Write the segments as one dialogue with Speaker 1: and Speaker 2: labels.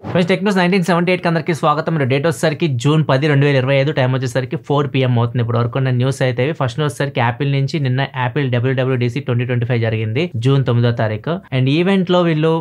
Speaker 1: First Technos 1978 అందరికీ స్వాగతం. Date వచ్చేసరికి జూన్ 10, 2025. టైం వచ్చేసరికి 4 PM అవుతుంది. ఇప్పుడు వరకు ఉన్న న్యూస్ అయితే ఫస్ట్ న్యూస్ వచ్చేసరికి యాపిల్ నుంచి నిన్న యాపిల్ WWDC 2025 జరిగింది జూన్ 9వ తారీఖు. అండ్ ఈవెంట్ లో వీళ్ళు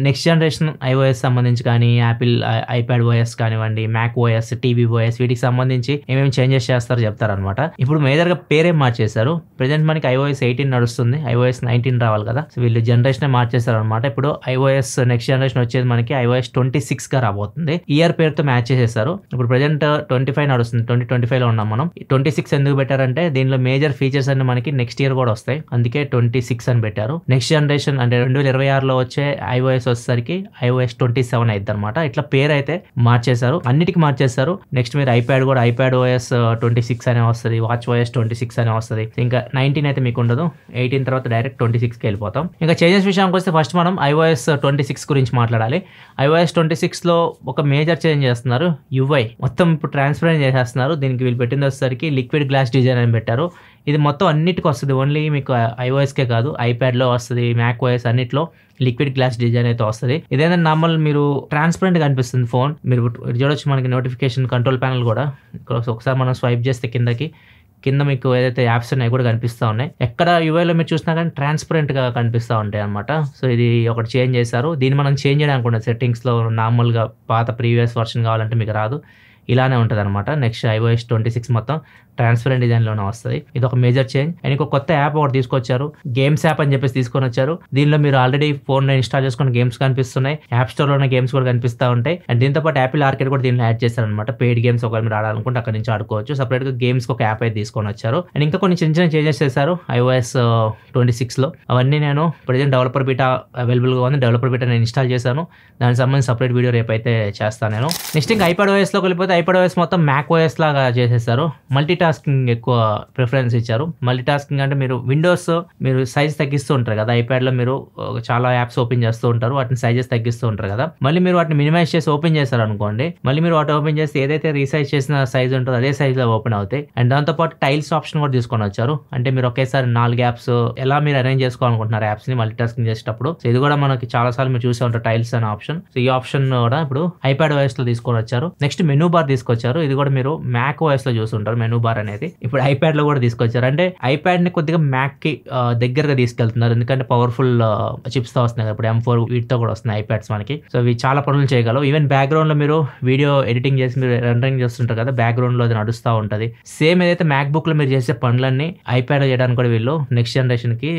Speaker 1: నెక్స్ట్ జనరేషన్ iOS సంబంధించి కానీ యాపిల్ ఐప్యాడ్ OS కానివ్వండి, మ్యాక్ OS, టీవీ OS వీటికి సంబంధించి ఏమేమి చేంజెస్ చేస్తారో చెప్తారనమాట. ఇప్పుడు మేజర్ గా పేరేం మార్చేశారు. ప్రెజెంట్ మనకి iOS 18 నడుస్తుంది, iOS 19 రావాలి కదా. సో వీళ్ళు జనరేషన్ మార్చేశారు అనమాట. ఇప్పుడు iOS నెక్స్ట్ జనరేషన్ వచ్చేది మనకి iOS 26 గా రాబోతుంది. ఇయర్ పేరుతో మ్యాచ్ చేసేసారు. ఇప్పుడు ప్రెజెంట్ 25 నడుస్తుంది, 2025 లో ఉన్నాం మనం. 26 ఎందుకు పెట్టారంటే దీనిలో మేజర్ ఫీచర్స్ అన్ని మనకి నెక్స్ట్ ఇయర్ కూడా వస్తాయి, అందుకే 26 అని పెట్టారు. నెక్స్ట్ జనరేషన్ అంటే 2026లో వచ్చే iOS వచ్చేసరికి iOS 27 అయింది అనమాట. ఇట్లా పేరు అయితే మార్చేశారు, అన్నిటికీ మార్చేశారు. నెక్స్ట్ మీరు ఐప్యాడ్ కూడా ఐప్యాడ్ OS 26 అనే వస్తుంది, వాచ్ OS 26 అనే వస్తుంది. ఇంకా 19 అయితే మీకు ఉండదు, 18 తర్వాత డైరెక్ట్ 26 కి వెళ్ళిపోతాం. ఇంకా చేంజెస్ విషయానికి వస్తే ఫస్ట్ మనం iOS 26 గురించి మాట్లాడాలి. iOS 26 లో ఒక మేజర్ చేంజ్ చేస్తున్నారు. UI మొత్తం ఇప్పుడు ట్రాన్స్పరెంట్ చేసేస్తున్నారు. దీనికి వీళ్ళు పెట్టింది వచ్చేసరికి లిక్విడ్ గ్లాస్ డిజైన్ అని పెట్టారు. ఇది మొత్తం అన్నిటికి వస్తుంది, ఓన్లీ మీకు iOSకే కాదు, ఐప్యాడ్లో వస్తుంది, మ్యాక్ OS అన్నిట్లో లిక్విడ్ గ్లాస్ డిజైన్ అయితే వస్తుంది. ఇదేంటంటే నార్మల్ మీరు ట్రాన్స్పరెంట్ గా అనిపిస్తుంది ఫోన్. మీరు చూడొచ్చు మనకి నోటిఫికేషన్ కంట్రోల్ ప్యానల్ కూడా ఒకసారి మనం స్వైప్ చేస్తే కింద మీకు ఏదైతే యాప్స్ ఉన్నాయో కూడా కనిపిస్తూ ఉన్నాయి. ఎక్కడ యూఐలో మీరు చూసినా కానీ ట్రాన్స్పరెంట్ గా కనిపిస్తూ ఉంటాయి అనమాట. సో ఇది ఒకటి చేంజ్ చేశారు. దీన్ని మనం చేంజ్ చేయడానికి ఉండదు. సెట్టింగ్స్ లో నార్మల్గా పాత ప్రీవియస్ వర్షన్ కావాలంటే మీకు రాదు, ఇలానే ఉంటుంది అనమాట. నెక్స్ట్ iOS 26 మొత్తం ట్రాన్స్పరెంట్ డిజైన్లోనే వస్తుంది. ఇది ఒక మేజర్ చేంజ్. అండ్ ఇంకో కొత్త యాప్ ఒకటి తీసుకొచ్చారు, గేమ్స్ యాప్ అని చెప్పేసి తీసుకొని వచ్చారు. దీనిలో మీరు ఆల్రెడీ ఫోన్లో ఇన్స్టాల్ చేసుకున్న గేమ్స్ కనిపిస్తున్నాయి, యాప్ స్టోర్లో ఉన్న గేమ్స్ కూడా కనిపిస్తూ ఉంటాయి. అండ్ దీంతో పాటు యాపిల్ ఆర్కేడ్ కూడా దీనిలో యాడ్ చేశారనమాట. పెయిడ్ గేమ్స్ ఒకవేళ మీరు ఆడాలనుకుంటే అక్కడ నుంచి ఆడుకోవచ్చు. సపరేట్గా గేమ్స్ ఒక యాప్ అయితే తీసుకొని వచ్చారు. అండ్ ఇంకా కొన్ని చిన్న చిన్న చేంజెస్ చేశారు iOS 26 లో. అవన్నీ నేను ప్రజెంట్ డెవలపర్ బీటా అవైలబుల్గా ఉంది, డెవలపర్ బీటా నేను ఇన్స్టాల్ చేశాను. దానికి సంబంధించి సపరేట్ వీడియో రేపు అయితే చేస్తాను నేను. నెక్స్ట్ ఇంకా ఐప్యాడ్ OS లోకి వెళ్ళిపోతే ఐప్యాడ్ OS మొత్తం మ్యాక్ OS లాగా చేసేసారు. మల్టీ టాస్కింగ్ ఎక్కువ ప్రిఫరెన్స్ ఇచ్చారు. మల్టీ టాస్కింగ్ అంటే మీరు విండోస్ మీరు సైజ్ తగ్గిస్తూ ఉంటారు కదా, ఐప్యాడ్ లో మీరు చాలా యాప్స్ ఓపెన్ చేస్తూ ఉంటారు, వాటిని సైజెస్ తగ్గిస్తూ ఉంటారు కదా. మళ్ళీ మీరు వాటిని మినిమైజ్ చేసి ఓపెన్ చేశారు అనుకోండి, మళ్ళీ మీరు వాటి ఓపెన్ చేస్తే ఏదైతే రీసైజ్ చేసిన సైజ్ ఉంటుందో అదే సైజ్ లో ఓపెన్ అవుతాయి. అండ్ దాంతో పాటు టైల్స్ ఆప్షన్ కూడా తీసుకొని వచ్చారు. అంటే మీరు ఒకేసారి 4 యాప్స్ ఎలా మీరు అరేంజ్ చేసుకోవాలనుకుంటున్నారు యాప్స్ ని మల్టీ టాస్కింగ్ చేసేటప్పుడు. సో ఇది కూడా మనకి చాలా సార్లు మీరు చూసే ఉంటారు, టైల్స్ అనే ఆప్షన్. సో ఈ ఆప్షన్ కూడా ఇప్పుడు ఐప్యాడ్ OS లో తీసుకొని వచ్చారు. నెక్స్ట్ మెనూ బార్ తీసుకొచ్చారు. ఇది కూడా మీరు మ్యాక్ OS లో చూస్తుంటారు మెనూ బార్ అనేది, ఇప్పుడు ఐప్యాడ్ లో కూడా తీసుకొచ్చారు. అంటే ఐప్యాడ్ ని కొద్దిగా మ్యాక్ కి దగ్గరగా తీసుకెళ్తున్నారు, ఎందుకంటే పవర్ఫుల్ చిప్స్ తో వస్తున్నాయి. ఇప్పుడు M4 వీటితో కూడా వస్తున్నాయి ఐప్యాడ్స్ మనకి. సో ఇవి చాలా పనులు చేయగలవు. ఈవెన్ బ్యాక్గ్రౌండ్ లో మీరు వీడియో ఎడిటింగ్ చేసి మీరు రెండరింగ్ చేస్తుంటారు కదా, బ్యాక్గ్రౌండ్ లో అది నడుస్తూ ఉంటది. సేమ్ ఏదైతే మ్యాక్ బుక్ లో మీరు చేసే పనులన్నీ ఐప్యాడ్ చేయడానికి కూడా వీళ్ళు నెక్స్ట్ జనరేషన్ కి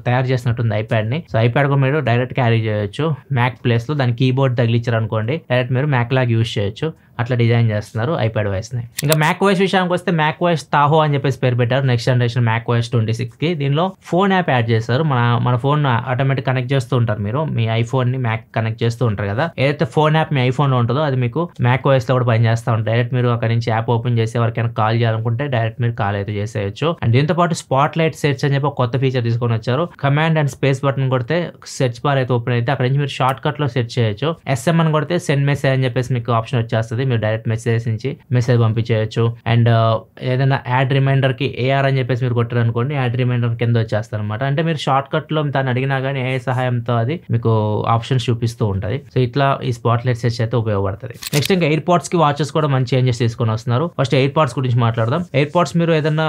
Speaker 1: తయారు చేసినట్టుంది ఐప్యాడ్ ని. సో ఐప్యాడ్ కూడా మీరు డైరెక్ట్ క్యారీ చేయొచ్చు. మ్యాక్ ప్లేస్ లో దాని కీబోర్డ్ తగిలించారు అనుకోండి, డైరెక్ట్ మీరు మ్యాక్ లాగా యూజ్ చేయొచ్చు. అట్లా డిజైన్ చేస్తున్నారు ఐప్యాడ్ OS ని. ఇంకా మ్యాక్ OS విషయానికి వస్తే మ్యాక్ OS తాహో అని చెప్పేసి పేరు పెట్టారు నెక్స్ట్ జనరేషన్ మ్యాక్ OS 26 కి. దీనిలో ఫోన్ యాప్ యాడ్ చేస్తారు. మన ఫోన్ ఆటోమేటిక్ కనెక్ట్ చేస్తూ ఉంటారు, మీరు మీ ఐఫోన్ ని మ్యాక్ కనెక్ట్ చేస్తూ ఉంటారు కదా. ఏదైతే ఫోన్ యాప్ మీ ఐఫోన్ లో ఉంటుందో అది మీకు మ్యాక్ OS లో కూడా పనిచేస్తూ ఉంటుంది. డైరెక్ట్ మీరు అక్కడ నుంచి యాప్ ఓపెన్ చేసి ఎవరికైనా కాల్ చేయాలనుకుంటే డైరెక్ట్ మీరు కాల్ అయితే చేసేయచ్చు. అండ్ దీంతో పాటు స్పాట్ లైట్ సెర్చ్ అని చెప్పి ఒక కొత్త ఫీచర్ తీసుకొని వచ్చారు. కమాండ్ అండ్ స్పేస్ బటన్ కొడితే సెర్చ్ బార్ అయితే ఓపెన్ అయితే అక్కడ నుంచి మీరు షార్ట్ కట్ లో సెర్చ్ చేయొచ్చు. SM అని కొడితే సెండ్ మెసేజ్ అని చెప్పేసి మీకు ఆప్షన్ వచ్చేస్తుంది, మీరు డైరెక్ట్ మెసేజ్ నుంచి మెసేజ్ పంపించేయచ్చు. అండ్ ఏదైనా యాడ్ రిమైండర్ కి AR అని చెప్పేసి మీరు కొట్టారు అనుకోండి, యాడ్ రిమైండర్ కింద వచ్చేస్తారు అనమాట. అంటే మీరు షార్ట్ కట్ లో దాన్ని అడిగినా కానీ AI సహాయంతో అది మీకు ఆప్షన్స్ చూపిస్తూ ఉంటుంది. సో ఇట్లా ఈ స్పాట్ లైట్ సెర్చ్ అయితే ఉపయోగపడుతుంది. నెక్స్ట్ ఇంకా ఎయిర్ పాడ్స్ కి వాచెస్ కూడా మంచి చేంజెస్ తీసుకొని వస్తున్నారు. ఫస్ట్ ఎయిర్ పాడ్స్ గురించి మాట్లాడదాం. ఎయిర్ పాడ్స్ మీరు ఏదైనా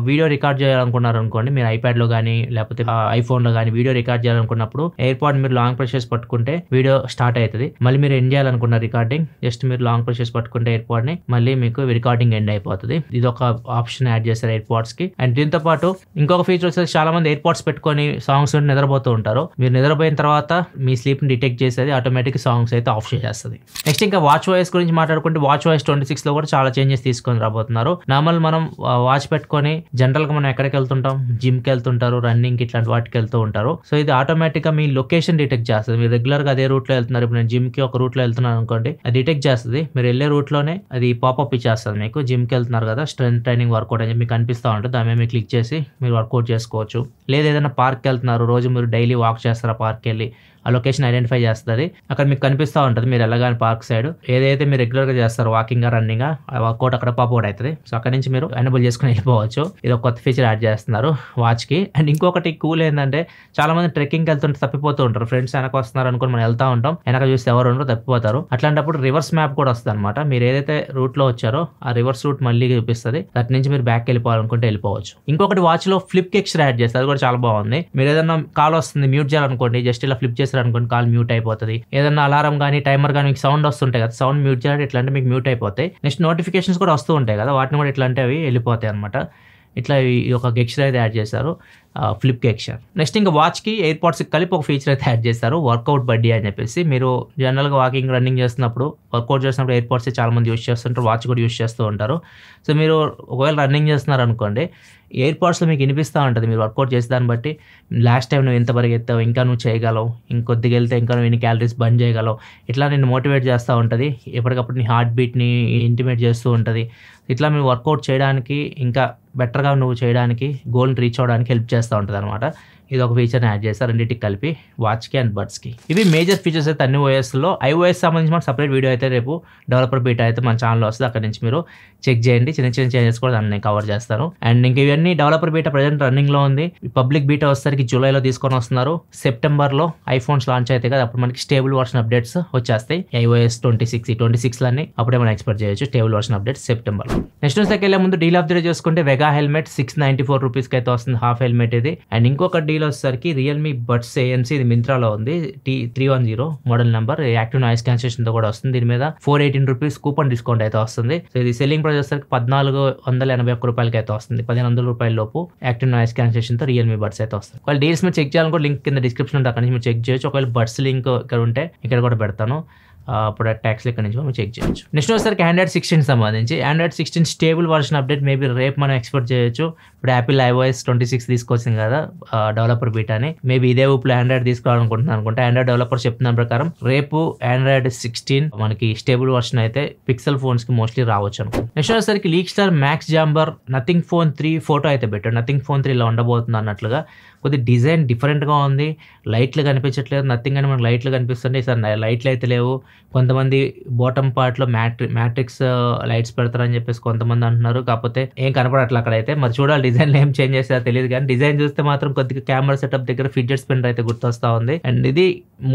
Speaker 1: వీడియో రికార్డ్ చేయాలనుకున్నారు అనుకోండి, మీరు ఐప్యాడ్ లో కానీ లేకపోతే ఐఫోన్ లో కానీ వీడియో రికార్డ్ చేయాలనుకున్నప్పుడు ఎయిర్ పాడ్ మీరు లాంగ్ ప్రెస్ చేసి పట్టుకుంటే వీడియో స్టార్ట్ అవుతుంది. మళ్ళీ మీరు ఎండ్ చేయాలనుకున్న రికార్డింగ్ జస్ట్ మీరు లాంగ్ ప్రెస్ చేసి పట్టుకుంటే ఎయిర్ పాడ్ ని మళ్ళీ మీకు రికార్డింగ్ ఎండ్ అయిపోతుంది. ఇది ఒక ఆప్షన్ యాడ్ చేశారు ఎయిర్ పాడ్స్ కి. అండ్ దీంతో పాటు ఇంకొక ఫీచర్ వచ్చేసి చాలా మంది ఎయిర్ పాడ్స్ పెట్టుకొని సాంగ్స్ నిద్రపోతూ ఉంటారు. మీరు నిద్రపోయిన తర్వాత మీ స్లీప్ ని డిటెక్ట్ చేసేది ఆటోమేటిక్ సాంగ్స్ అయితే ఆఫ్ చేసేస్తుంది. నెక్స్ట్ ఇంకా వాచ్ OS గురించి మాట్లాడుకుంటే వాచ్ OS 26 లో కూడా చాలా చేంజెస్ తీసుకొని రాబోతున్నారు. నార్మల్ మనం వాచ్ పెట్టుకొని జనరల్ గా మనం ఎక్కడికి వెళ్తుంటాం, జిమ్ కి వెళ్తుంటారు, రన్నింగ్ ఇట్లాంటి వాటికి వెళ్తూ ఉంటారు. సో ఇది ఆటోమేటిక్ గా మీ లొకేషన్ డిటెక్ట్ చేస్తుంది. మీరు రెగ్యులర్ గా అదే రూట్ లో వెళ్తున్నారు, ఇప్పుడు నేను జిమ్ కి ఒక రూట్ లో వెళ్తున్నాను అనుకోండి, అది డిటెక్ట్ చేస్తుంది. మీరు వెళ్ళే రూట్ లోనే అది పాపప్ ఇచ్చేస్తుంది మీకు. జిమ్కి వెళ్తున్నారు కదా, స్ట్రెంత్ ట్రైనింగ్ వర్కౌట్ అని మీకు కనిపిస్తూ ఉంటుంది, దాని మీద మీరు క్లిక్ చేసి మీరు వర్కౌట్ చేసుకోవచ్చు. లేదా ఏదైనా పార్క్కి వెళ్తున్నారు, రోజు మీరు డైలీ వాక్ చేస్తారు, పార్క్కి వెళ్ళి ఆ లొకేషన్ ఐడెంటిఫై చేస్తుంది. అక్కడ మీకు కనిపిస్తూ ఉంటుంది మీరు వెళ్ళగానే పార్క్ సైడ్ ఏదైతే మీరు రెగ్యులర్గా చేస్తారు వాకింగ్ రన్నింగ్ ఆ వర్కౌట్ అక్కడ పాపౌట్ అవుతుంది. సో అక్కడ నుంచి మీరు ఎనేబుల్ చేసుకుని వెళ్ళిపోవచ్చు. ఇది ఒక కొత్త ఫీచర్ యాడ్ చేస్తున్నారు వాచ్కి. అండ్ ఇంకొకటి కూల్ ఏంటంటే చాలా మంది ట్రెక్కింగ్కి వెళ్తుంటే తప్పిపోతూ ఉంటారు. ఫ్రెండ్స్ వెనక వస్తున్నారు అనుకుని మనం వెళ్తా ఉంటాం, వెనక చూస్తే ఎవరు ఉండరు, తప్పిపోతారు. అట్లాంటప్పుడు రివర్స్ మ్యాప్ కూడా వస్తుంది అనమాట. మీరు ఏదైతే రూట్ లో వచ్చారో ఆ రివర్స్ రూట్ మళ్ళీ చూపిస్తుంది. దాని నుంచి మీరు బ్యాక్ వెళ్ళిపోవాలనుకుంటే వెళ్ళిపోవచ్చు. ఇంకొకటి వాచ్ లో ఫ్లిప్ ఎక్స్ట్రా యాడ్ చేస్తారు, అది కూడా చాలా బాగుంది. మీరు ఏదైనా కాల్ వస్తుంది మ్యూట్ చేయాలనుకోండి, జస్ట్ ఇలా ఫ్లిప్ చేశారు అనుకోండి కాల్ మ్యూట్ అయిపోతుంది. ఏదైనా అలారం కానీ టైమర్ కానీ మీకు సౌండ్ వస్తుంటాయి కదా, సౌండ్ మ్యూట్ చేయాలి ఇట్లా అంటే మీకు మ్యూట్ అయిపోతాయి. నెక్స్ట్ నోటిఫికేషన్స్ కూడా వస్తూ ఉంటాయి కదా, వాటిని కూడా ఇట్లా అంటే అవి వెళ్ళిపోతాయి అనమాట. ఇట్లా ఈ ఒక గెక్చర్ అయితే యాడ్ చేశారు, ఫ్లిప్ గెక్చర్. నెక్స్ట్ ఇంకా వాచ్కి ఎయిర్ పాడ్స్కి కలిపి ఒక ఫీచర్ అయితే యాడ్ చేస్తారు, వర్కౌట్ బడ్డీ అని చెప్పేసి. మీరు జనరల్గా వాకింగ్ రన్నింగ్ చేస్తున్నప్పుడు వర్కౌట్ చేస్తున్నప్పుడు ఎయిర్ పాడ్స్ చాలా మంది యూస్ చేస్తుంటారు, వాచ్ కూడా యూస్ చేస్తూ ఉంటారు. సో మీరు ఒకవేళ రన్నింగ్ చేస్తున్నారు అనుకోండి, ఎయిర్ పాడ్స్లో మీకు వినిపిస్తూ ఉంటుంది మీరు వర్కౌట్ చేసే దాన్ని బట్టి లాస్ట్ టైం నువ్వు ఎంత పరిగెత్తావు, ఇంకా నువ్వు చేయగలవు, ఇంకొద్దిగా వెళ్తే ఇంకా నువ్వు ఎన్ని క్యాలరీస్ బర్న్ చేయగలవు, ఇట్లా నేను మోటివేట్ చేస్తూ ఉంటుంది. ఎప్పటికప్పుడు నీ హార్ట్ బీట్ని ఇంటిమేట్ చేస్తూ ఉంటుంది. ఇట్లా మీరు వర్కౌట్ చేయడానికి ఇంకా బెటర్గా నువ్వు చేయడానికి గోల్ని రీచ్ అవ్వడానికి హెల్ప్ చేస్తూ ఉంటుంది అనమాట. ఇది ఒక ఫీచర్ని యాడ్ చేస్తారు రెండింటికి కలిపి, వాచ్కి అండ్ బడ్స్కి. ఇవి మేజర్ ఫీచర్స్ అయితే అన్ని ఓఎస్లో. iOS సంబంధించి మన సపరేట్ వీడియో అయితే రేపు డెవలపర్ బీటా అయితే మన ఛానల్లో వస్తుంది, అక్కడ నుంచి మీరు చెక్ చేయండి. చిన్న చిన్న చేంజెస్ కూడా దాన్ని కవర్ చేస్తాను. అండ్ ఇంక ఇవన్నీ డెవలపర్ బీటా ప్రజెంట్ రన్నింగ్లో ఉంది. పబ్లిక్ బీటా వచ్చేసరికి జూలైలో తీసుకొని వస్తున్నారు. సెప్టెంబర్లో ఐఫోన్స్ లాంచ్ అయితే కదా, అప్పుడు మనకి స్టేబుల్ వర్షన్ అప్డేట్స్ వచ్చేస్తాయి. iOS 26 అప్పుడే మనం ఎక్స్పెక్ట్ చేయొచ్చు స్టేబుల్ వర్షన్ అప్డేట్స్ సెప్టెంబర్లో. నెక్స్ట్ న్యూస్ వెళ్ళే ముందు డీల్ ఆఫ్ ది డే చూసుకుంటే వెగా హెల్మెట్ 694 రూపీస్కి అయితే వస్తుంది, హాఫ్ హెల్మెట్ ఇది. అండ్ ఇంకొక డీల్ వచ్చేసరికి రియల్మీ బడ్స్ ANC, ఇది మింత్రాలో ఉంది, T310 model number, active noise cancellation తో కూడా వస్తుంది. దీని మీద 418 రూపీస్ కూపన్ డిస్కౌంట్ అయితే వస్తుంది. సో ఇది సెల్లింగ్ ప్రైస్ వచ్చేసరికి 1481 రూపాయలకి అయితే వస్తుంది, 1500 రూపాయల లోపు యాక్టివ్ నాయిస్ క్యాన్సిలేషన్ తో రియల్మీ బడ్స్ అయితే వస్తుంది. ఒకవేళ డీల్స్ మీరు చెక్ చేయాలనుకో లింక్ కింద డిస్క్రిప్షన్ ఉంటుంది, అక్కడ నుంచి మీరు చెక్ చేయొచ్చు. ఒకవేళ బడ్స్ లింక్ ఇక్కడ ఉంటే ఇక్కడ కూడా పెడతాను, ప్రొడక్ట్ ట్యాక్స్ ఇక్కడ నుంచి మనం చెక్ చేయొచ్చు. నెక్స్ట్ వచ్చేసరికి Android 16 సంబంధించి Android 16 stable version update maybe రేపు మనం ఎక్స్పెక్ట్ చేయొచ్చు. ఇప్పుడు యాపిల్ iOS 26 తీసుకొచ్చింది కదా డెవలపర్ బీటాని, మేబీ ఇదే ఊపులో ఆండ్రాయిడ్ తీసుకోవాలనుకుంటున్నాను అనుకుంటే ఆండ్రాయిడ్ డెవలపర్ చెప్తున్న ప్రకారం రేపు Android 16 మనకి స్టేబుల్ వర్షన్ అయితే పిక్సెల్ ఫోన్స్ కి మోస్ట్లీ రావచ్చు అనుకుంటున్నాను. నెక్స్ట్ వచ్చేసరికి leak star max జాంబర్ nothing phone 3 photo అయితే పెట్టాడు. నథింగ్ ఫోన్ 3 ఇలా ఉండబోతుంది అన్నట్లుగా. కొద్ది డిజైన్ డిఫరెంట్గా ఉంది, లైట్లు కనిపించట్లేదు. నథింగ్ అని మనకు లైట్లు కనిపిస్తుంది, సార్ లైట్లు అయితే లేవు. కొంతమంది బాటమ్ పార్ట్లో మ్యాట్రిక్స్ లైట్స్ పెడతారని చెప్పేసి కొంతమంది అంటున్నారు, కాకపోతే ఏం కనపడట్లేదు అక్కడైతే. మరి చూడాలి డిజైన్లో ఏం చేంజ్ చేస్తారో తెలియదు, కానీ డిజైన్ చూస్తే మాత్రం కొద్దిగా కెమెరా సెటప్ దగ్గర ఫిడ్జెట్ స్పిన్నర్ అయితే గుర్తొస్తా ఉంది. అండ్ ఇది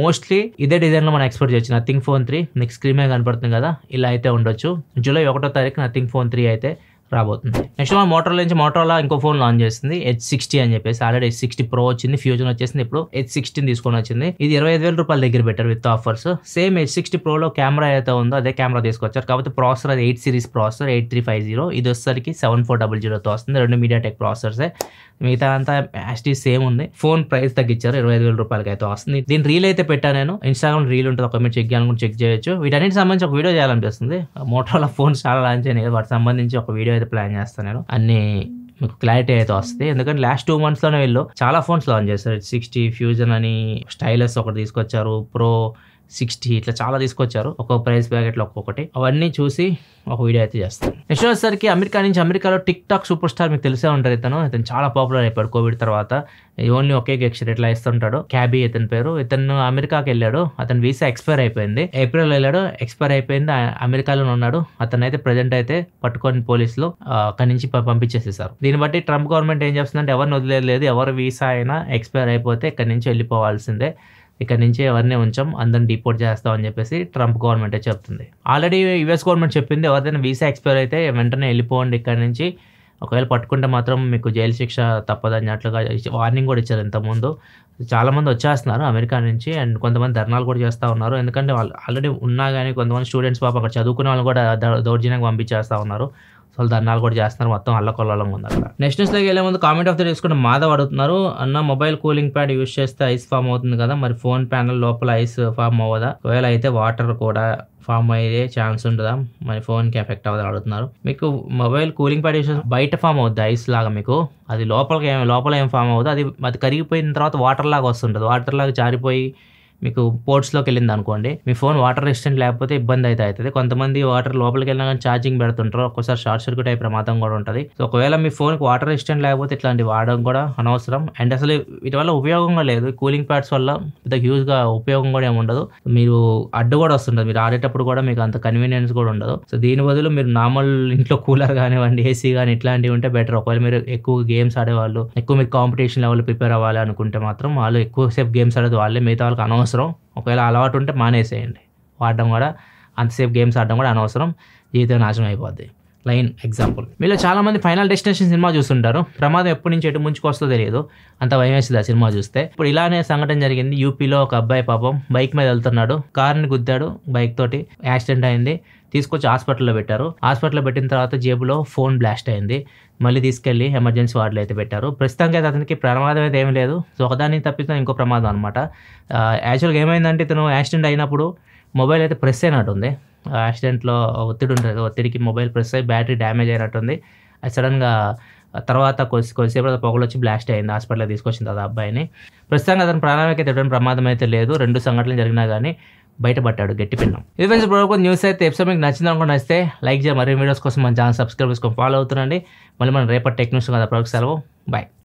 Speaker 1: మోస్ట్లీ ఇదే డిజైన్లో మనం ఎక్స్పెక్ట్ చేయొచ్చు. నథింగ్ ఫోన్ 3 నెక్స్ట్ స్క్రీన్ మీద కనపడుతుంది కదా, ఇలా అయితే ఉండొచ్చు. జూలై 1వ తారీఖు నథింగ్ ఫోన్ 3 అయితే రాబోతుంది. నెక్స్ట్ మన మోటరోలా నుంచి మోటరోలా ఇంకో ఫోన్ లాంచ్ చేస్తుంది, H60 అని చెప్పేసి. ఆల్రెడీ H60 Pro వచ్చింది, ఫ్యూజన్ వచ్చేసింది, ఇప్పుడు H16 తీసుకొని వచ్చింది. ఇది 25,000 రూపాయల దగ్గర పెట్టారు with offers. Same H60 Pro లో కెమెరా అయితే ఉందో అదే కెమెరా తీసుకొచ్చారు, కాకపోతే ప్రాసెసర్ అది 8 సిరీస్ ప్రాసెసర్ 8350. ఇది వచ్చేసరికి 7400తో వస్తుంది, 2 MediaTek ప్రాసెసర్సే. మిగతా అంతా యాస్టీ సేమ్ ఉంది. ఫోన్ ప్రైస్ తగ్గించారు, 25,000 రూపాయలకి అయితే వస్తుంది. దీని రీల్ అయితే పెట్టాను నేను, ఇన్స్టాగ్రామ్ రీల్ ఉంటుంది, ఒక మీరు చెక్ చేయాలనుకుంటే చెక్ చేయొచ్చు. వీటన్నిటి సంబంధించి ఒక వీడియో చేయాలనిపిస్తుంది. మోటరోలా ఫోన్స్ చాలా లాంచ్ అయినాయి కదా, వాటికి సంబంధించి ఒక వీడియో అయితే ప్లాన్ చేస్తాను నేను. అన్ని మీకు క్లారిటీ అయితే వస్తుంది, ఎందుకంటే లాస్ట్ 2 monthsలోనే వీళ్ళు చాలా ఫోన్స్ లాంచ్ చేస్తారు. H60 ఫ్యూజన్ అని, స్టైలస్ ఒకటి తీసుకొచ్చారు, Pro 60 ఇట్లా చాలా తీసుకొచ్చారు, ఒక్కొక్క ప్రైస్ బ్రాకెట్లో ఒక్కొక్కటి. అవన్నీ చూసి ఒక వీడియో అయితే చేస్తాను. నెక్స్ట్ వచ్చేసరికి అమెరికాలో టిక్ టాక్ సూపర్ స్టార్ మీకు తెలిసే ఉంటారు. ఇతను చాలా పాపులర్ అయిపోయాడు కోవిడ్ తర్వాత. ఓన్లీ ఒకే గెక్చర్ ఇట్లా ఇస్తుంటాడు. క్యాబీ ఇతని పేరు. ఇతను అమెరికాకి వెళ్ళాడు, అతను వీసా ఎక్స్పైర్ అయిపోయింది. ఏప్రిల్ వెళ్ళాడు, ఎక్స్పైర్ అయిపోయింది, అమెరికాలోనే ఉన్నాడు. అతను అయితే ప్రజెంట్ అయితే పట్టుకొని పోలీసులు అక్కడి నుంచి పంపించేసేసారు. దీన్ని బట్టి ట్రంప్ గవర్నమెంట్ ఏం చేస్తుందంటే ఎవరిని వదిలేదు, ఎవరు వీసా అయినా ఎక్స్పైర్ అయిపోతే ఇక్కడి నుంచి వెళ్ళిపోవాల్సిందే, ఇక్కడ నుంచి ఎవరిని ఉంచాం, అందరిని డిపోర్ట్ చేస్తాం అని చెప్పేసి ట్రంప్ గవర్నమెంటే చెప్తుంది. ఆల్రెడీ యుఎస్ గవర్నమెంట్ చెప్పింది ఎవరిదైనా వీసా ఎక్స్పైర్ అయితే వెంటనే వెళ్ళిపోండి ఇక్కడ నుంచి, ఒకవేళ పట్టుకుంటే మాత్రం మీకు జైలు శిక్ష తప్పదన్నట్లుగా వార్నింగ్ కూడా ఇచ్చారు ఇంతకుముందు. చాలామంది వచ్చేస్తున్నారు అమెరికా నుంచి, అండ్ కొంతమంది ధర్నాలు కూడా చేస్తూ ఉన్నారు. ఎందుకంటే వాళ్ళు ఆల్రెడీ ఉన్నా కానీ కొంతమంది స్టూడెంట్స్ పాపం అక్కడ చదువుకునే వాళ్ళు కూడా దౌర్జన్యంగా పంపించేస్తూ ఉన్నారు. సో ధర్నాలు కూడా చేస్తున్నారు, మొత్తం అల్లకొల్లంగా ఉంది అక్కడ. నెక్స్ట్ న్యూస్లోకి వెళ్ళే ముందు కామెంట్ ఆఫ్ ద డే తీసుకుంటే మాధవ్ అడుగుతున్నారు, అన్న మొబైల్ కూలింగ్ ప్యాడ్ యూస్ చేస్తే ఐస్ ఫామ్ అవుతుంది కదా, మరి ఫోన్ ప్యానల్ లోపల ఐస్ ఫామ్ అవ్వదా, ఒకవేళ అయితే వాటర్ కూడా ఫామ్ అయ్యే ఛాన్స్ ఉంటుందా, మరి ఫోన్కి ఎఫెక్ట్ అవ్వదని అడుగుతున్నారు. మీకు మొబైల్ కూలింగ్ ప్యాడ్ యూస్ బయట ఫామ్ అవుద్ది ఐస్ లాగా, మీకు అది లోపల ఏం ఫామ్ అవుతుంది, అది కరిగిపోయిన తర్వాత వాటర్ లాగా వస్తుంటుంది, వాటర్ లాగా జారిపోయి మీకు పోర్ట్స్లోకి వెళ్ళింది అనుకోండి, మీ ఫోన్ వాటర్ రెసిస్టెంట్ లేకపోతే ఇబ్బంది అయితే అవుతుంది. కొంతమంది వాటర్ లోపలికి వెళ్ళినా కానీ ఛార్జింగ్ పెడుతుంటారు, ఒక్కోసారి షార్ట్ సర్క్యూట్ అయ్యే ప్రమాదం కూడా ఉంటుంది. సో ఒకవేళ మీ ఫోన్కి వాటర్ రెసిస్టెంట్ లేకపోతే ఇట్లాంటివి వాడడం కూడా అనవసరం. అండ్ అసలు వీటి వల్ల ఉపయోగంగా లేదు. కూలింగ్ ప్యాడ్స్ వల్ల పెద్ద హ్యూజ్గా ఉపయోగం కూడా ఏమి ఉండదు. మీరు అడ్డు కూడా వస్తుంటుంది, మీరు ఆడేటప్పుడు కూడా మీకు అంత కన్వీనియన్స్ కూడా ఉండదు. సో దీని బదులు మీరు నార్మల్ ఇంట్లో కూలర్ కానివ్వండి, ఏసీ కానీ ఇట్లాంటివి ఉంటే బెటర్. ఒకవేళ మీరు ఎక్కువ గేమ్స్ ఆడేవాళ్ళు, ఎక్కువ మీరు కాంపిటీషన్ లెవెల్ ప్రిపేర్ అవ్వాలి అనుకుంటే మాత్రం వాళ్ళు ఎక్కువసేపు గేమ్స్ ఆడేది వాళ్ళే, మిగతా వాళ్ళకి అనవసరం. ఒకవేళ అలవాటు ఉంటే మానేసేయండి వాడడం కూడా. అంతసేపు గేమ్స్ ఆడడం కూడా అనవసరం, జీవితం నాశనం అయిపోద్ది. లైన్ ఎగ్జాంపుల్, మీలో చాలామంది ఫైనల్ డెస్టినేషన్ సినిమా చూస్తుంటారు. ప్రమాదం ఎప్పటి నుంచి ఎటు ముంచుకొస్తుందో తెలియదు, అంత భయం వేస్తుంది ఆ సినిమా చూస్తే. ఇప్పుడు ఇలానే సంఘటన జరిగింది. యూపీలో ఒక అబ్బాయి పాపం బైక్ మీద వెళ్తున్నాడు, కార్ని గుద్దాడు, బైక్ తోటి యాక్సిడెంట్ అయింది. తీసుకొచ్చి హాస్పిటల్లో పెట్టారు. హాస్పిటల్లో పెట్టిన తర్వాత జేబులో ఫోన్ బ్లాస్ట్ అయింది. మళ్ళీ తీసుకెళ్లి ఎమర్జెన్సీ వార్డులో అయితే పెట్టారు. ప్రస్తుతానికి అయితే అతనికి ప్రమాదం అయితే ఏమీ లేదు. సో ఒకదాన్ని తప్పితే ఇంకో ప్రమాదం అనమాట. యాక్చువల్గా ఏమైందంటే ఇతను యాక్సిడెంట్ అయినప్పుడు మొబైల్ అయితే ప్రెస్ అయినట్టుంది. యాక్సిడెంట్లో ఒత్తిడి ఉంటుంది, ఒత్తిడికి మొబైల్ ప్రెస్ అయ్యి బ్యాటరీ డ్యామేజ్ అయినట్టుంది. అది సడన్గా తర్వాత కొద్దిసేపు పొగలు వచ్చి బ్లాస్ట్ అయింది. హాస్పిటల్కి తీసుకొచ్చిన తర్వాత అబ్బాయిని. ప్రస్తుతంగా అతని ప్రాణానికి అయితే ఎటువంటి ప్రమాదం అయితే లేదు. 2 సంఘటనలు జరిగినా కానీ బయటపడ్డాడు, గట్టి పిండం. ఇది ఫ్రెండ్స్ ఇప్పుడు న్యూస్ అయితే ఎపిసోడ్ మీకు నచ్చింది అనుకుంటే నచ్చితే లైక్ చేయాలి. మరిన్ని వీడియోస్ కోసం మన ఛానల్ సబ్స్క్రైబ్ చేసుకొని ఫాలో అవుతుండండి. మళ్ళీ మనం రేపటి టెక్ న్యూస్ కదా, సెలవు, బాయ్.